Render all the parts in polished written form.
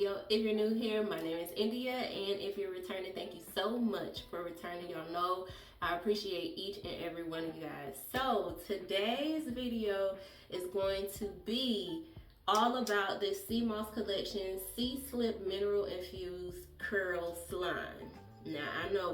video. If you're new here, my name is India, and if you're returning, thank you so much for returning. Y'all know I appreciate each and every one of you guys. So today's video is going to be all about this Sea Moss Collection Sea Slip Mineral Infused Curl Slime. Now I know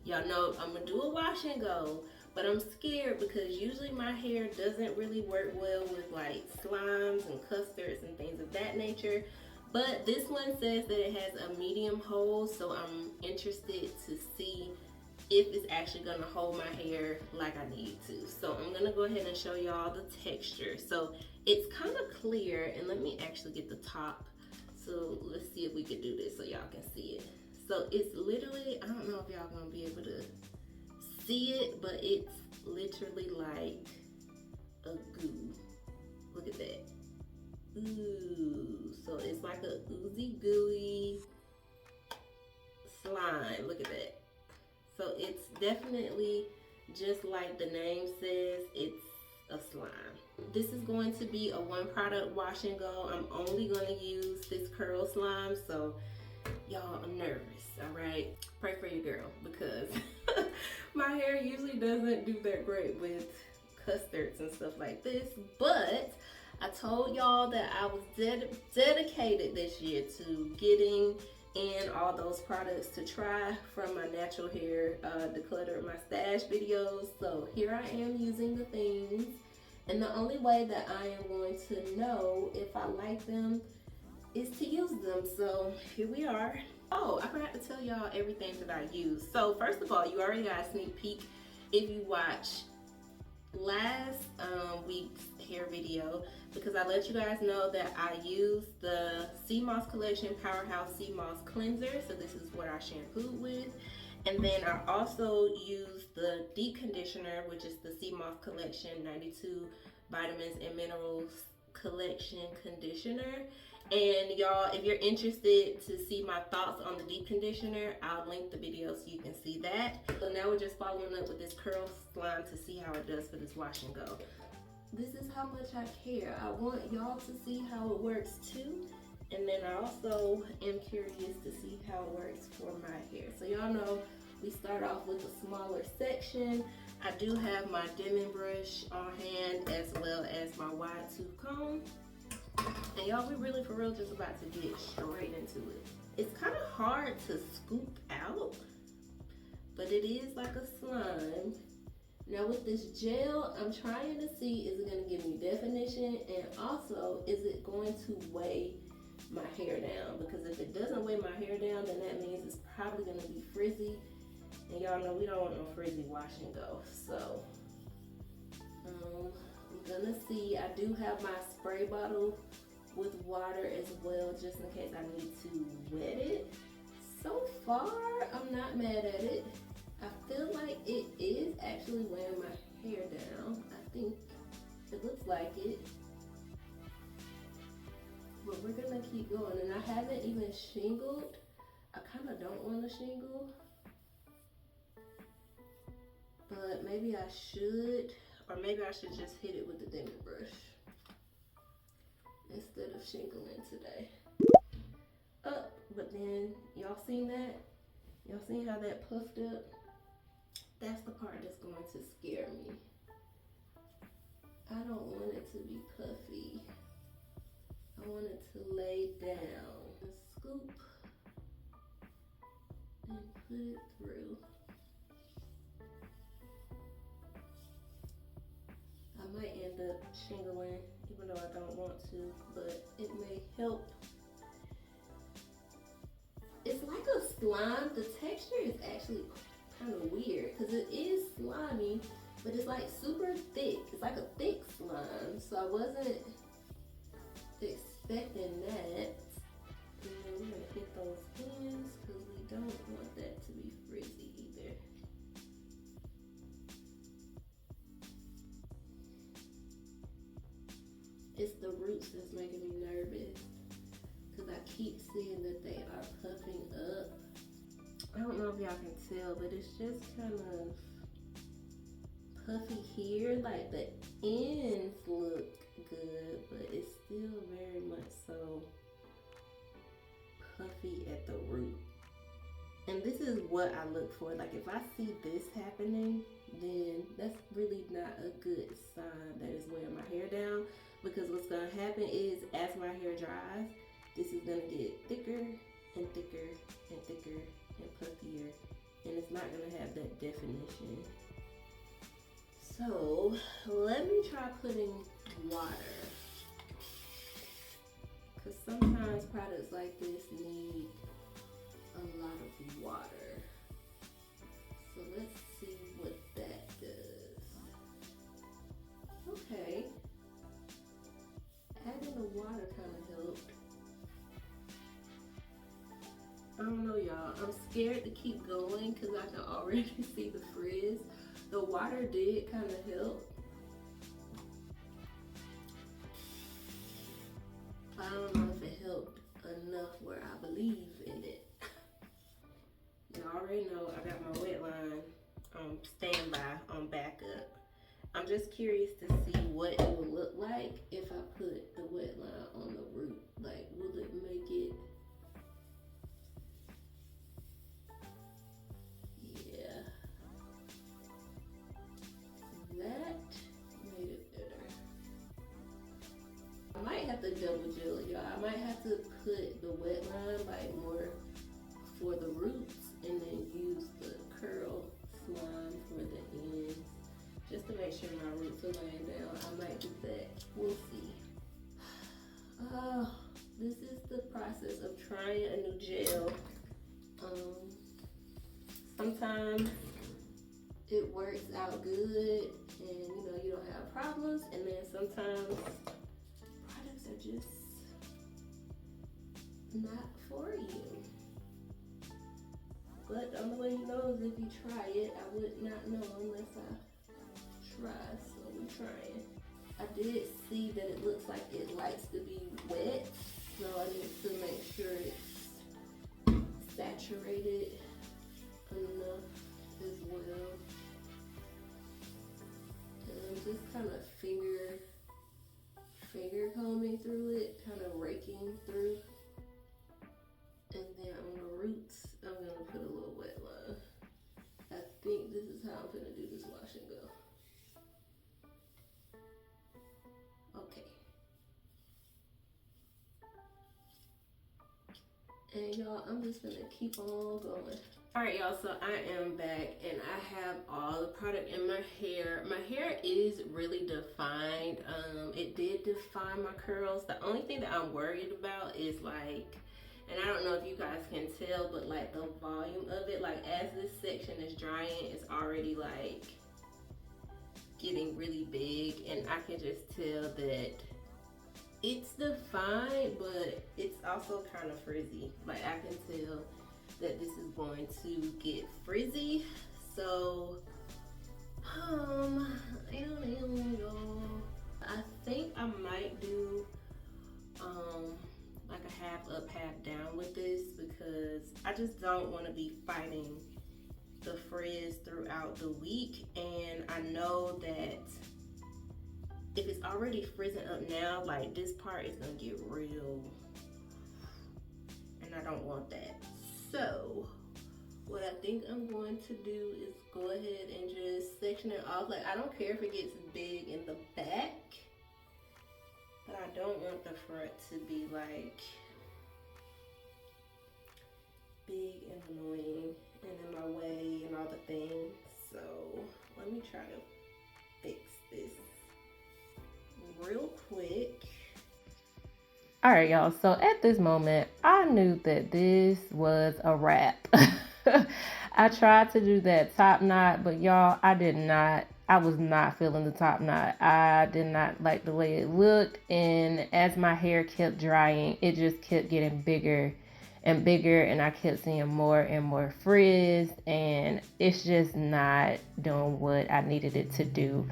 y'all know I'm gonna do a wash and go, but I'm scared because usually my hair doesn't really work well with like slimes and custards and things of that nature. But this one says that it has a medium hold, so I'm interested to see if it's actually gonna hold my hair like I need to. So I'm gonna go ahead and show y'all the texture. So it's kind of clear, and let me actually get the top. So let's see if we can do this so y'all can see it. So it's literally, I don't know if y'all gonna be able to see it, but it's literally like a goo. Look at that. Ooh, so it's like a oozy gooey slime. Look at that. So it's definitely just like the name says, it's a slime. This is going to be a one product wash and go. I'm only going to use this curl slime, so y'all, I'm nervous, all right? Pray for your girl because my hair usually doesn't do that great with custards and stuff like this, but I told y'all that I was dedicated this year to getting in all those products to try from my natural hair declutter my stash videos. So here I am using the things, and the only way that I am going to know if I like them is to use them. So here we are. Oh, I forgot to tell y'all everything that I use. So first of all, you already got a sneak peek if you watch last week's hair video, because I let you guys know that I use the Sea Moss Collection Powerhouse Sea Moss Cleanser. So this is what I shampooed with. And then I also use the deep conditioner, which is the Sea Moss Collection 92 Vitamins and Minerals Collection Conditioner. And y'all, if you're interested to see my thoughts on the deep conditioner, I'll link the video so you can see that. So now we're just following up with this curl slime to see how it does for this wash and go. This is how much I care. I want y'all to see how it works too. And then I also am curious to see how it works for my hair. So y'all know we start off with a smaller section. I do have my dimming brush on hand as well as my wide tooth comb. And y'all, we really for real just about to get straight into it. It's kind of hard to scoop out, but it is like a slime. Now with this gel, I'm trying to see, is it going to give me definition, and also is it going to weigh my hair down? Because if it doesn't weigh my hair down, then that means it's probably going to be frizzy, and y'all know we don't want no frizzy wash and go. So I'm gonna see. I do have my spray bottle with water as well, just in case I need to wet it. So far, I'm not mad at it. I feel like it is actually weighing my hair down. I think it looks like it. But we're gonna keep going. And I haven't even shingled. I kind of don't want to shingle, but maybe I should. Or maybe I should just hit it with the dimming brush instead of shingling today. But then, y'all seen that? Y'all seen how that puffed up? That's the part that's going to scare me. I don't want it to be puffy. I want it to lay down. Scoop and put it through. I might end up shingling, even though I don't want to, but it may help. It's like a slime. The texture is actually kind of weird because it is slimy, but it's like super thick. It's like a thick slime, so I wasn't expecting that. And then we're gonna hit those ends because we don't want that to be frizzy either. It's the roots that's making me nervous because I keep seeing that they are puffing up. I don't know if y'all can tell, but it's just kind of puffy here. Like the ends look good, but it's still very much so puffy at the root. And this is what I look for. Like if I see this happening, then that's really not a good sign that it's weighing my hair down, because what's gonna happen is as my hair dries, this is gonna get thicker and thicker and thicker and puffier, and it's not gonna have that definition. So let me try putting water, because sometimes products like this need a lot of water. So let's see what that does. Okay, adding the water kind of helped. I don't know, y'all. I'm scared to keep going because I can already see the frizz. The water did kind of help. I don't know if it helped enough where I believe in it. You already know I got my wet line on standby on backup. I'm just curious to see what it will look like if I put the wet line on the root. Like, will it make it? Yeah. That made it better. I might have to double gel it, y'all. I might have to put the wet line like more for the roots and then use the curl slime for the ends, just to make sure my roots are laying down. I might do that. We'll see. This is the process of trying a new gel. Sometimes it works out good and you don't have problems, and then sometimes products are just not for you. But the only way you know is if you try it. I would not know unless I try, so we're trying. I did see that it looks like it likes to be wet, so I need to make sure it's saturated enough as well. And I'm just kind of finger combing through it, kind of raking through. And then on the roots, I'm gonna put a little wet line. I think this is how I'm gonna do this wash and go. Okay. And y'all, I'm just gonna keep on going. All right, y'all, so I am back and I have all the product in my hair. My hair is really defined. It did define my curls. The only thing that I'm worried about is like, and I don't know if you guys can tell, but like the volume of it, like as this section is drying, it's already like getting really big, and I can just tell that it's defined, but it's also kind of frizzy. Like I can tell that this is going to get frizzy. So, I don't know. I think I might do like a half up, half down with this, because I just don't want to be fighting the frizz throughout the week. And I know that if it's already frizzing up now, like this part is gonna get real, and I don't want that. So what I think I'm going to do is go ahead and just section it off. Like I don't care if it gets big in the back, but I don't want the front to be like big and annoying and in my way and all the things. So let me try to fix this real quick. All right, y'all, so at this moment I knew that this was a wrap. I tried to do that top knot, but y'all, I was not feeling the top knot. I did not like the way it looked, and as my hair kept drying, it just kept getting bigger and bigger, and I kept seeing more and more frizz, and it's just not doing what I needed it to do.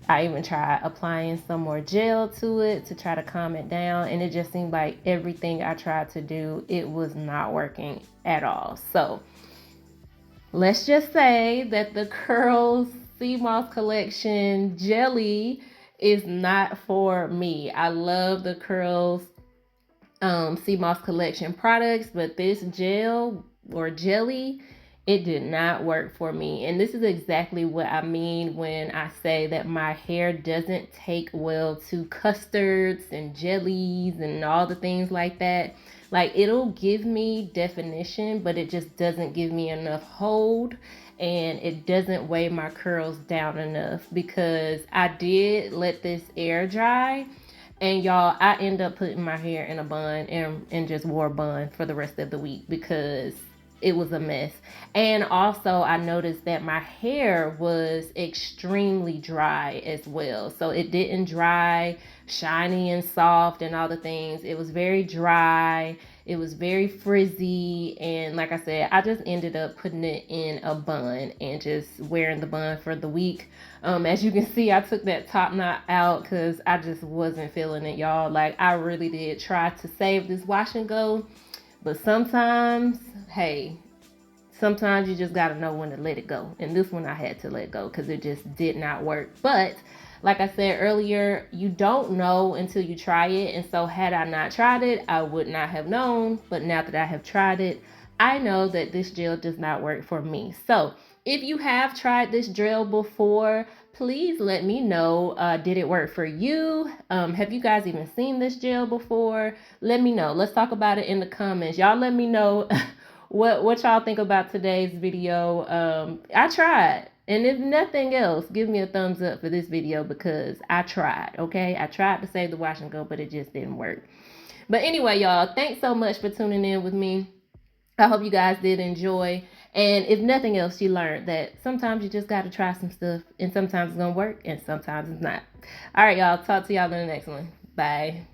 I even tried applying some more gel to it to try to calm it down, and it just seemed like everything I tried to do, it was not working at all. So let's just say that the curls sea moss collection jelly is not for me. I love the Curls sea moss collection products, but this gel or jelly, it did not work for me. And this is exactly what I mean when I say that my hair doesn't take well to custards and jellies and all the things like that. Like, it'll give me definition, but it just doesn't give me enough hold, and it doesn't weigh my curls down enough, because I did let this air dry. And y'all, I end up putting my hair in a bun and just wore a bun for the rest of the week because it was a mess. And also, I noticed that my hair was extremely dry as well. So it didn't dry shiny and soft and all the things. It was very dry. It was very frizzy. And like I said, I just ended up putting it in a bun and just wearing the bun for the week. As you can see, I took that top knot out because I just wasn't feeling it, y'all. Like, I really did try to save this wash and go. But sometimes, hey, sometimes you just got to know when to let it go. And this one I had to let go because it just did not work. But like I said earlier, you don't know until you try it. And so had I not tried it, I would not have known. But now that I have tried it, I know that this gel does not work for me. So if you have tried this gel before, please let me know. Did it work for you? Have you guys even seen this gel before? Let me know. Let's talk about it in the comments. Y'all let me know what y'all think about today's video. I tried. And if nothing else, give me a thumbs up for this video because I tried, okay? I tried to save the wash and go, but it just didn't work. But anyway, y'all, thanks so much for tuning in with me. I hope you guys did enjoy. And if nothing else, you learned that sometimes you just got to try some stuff, and sometimes it's going to work and sometimes it's not. All right, y'all. Talk to y'all in the next one. Bye.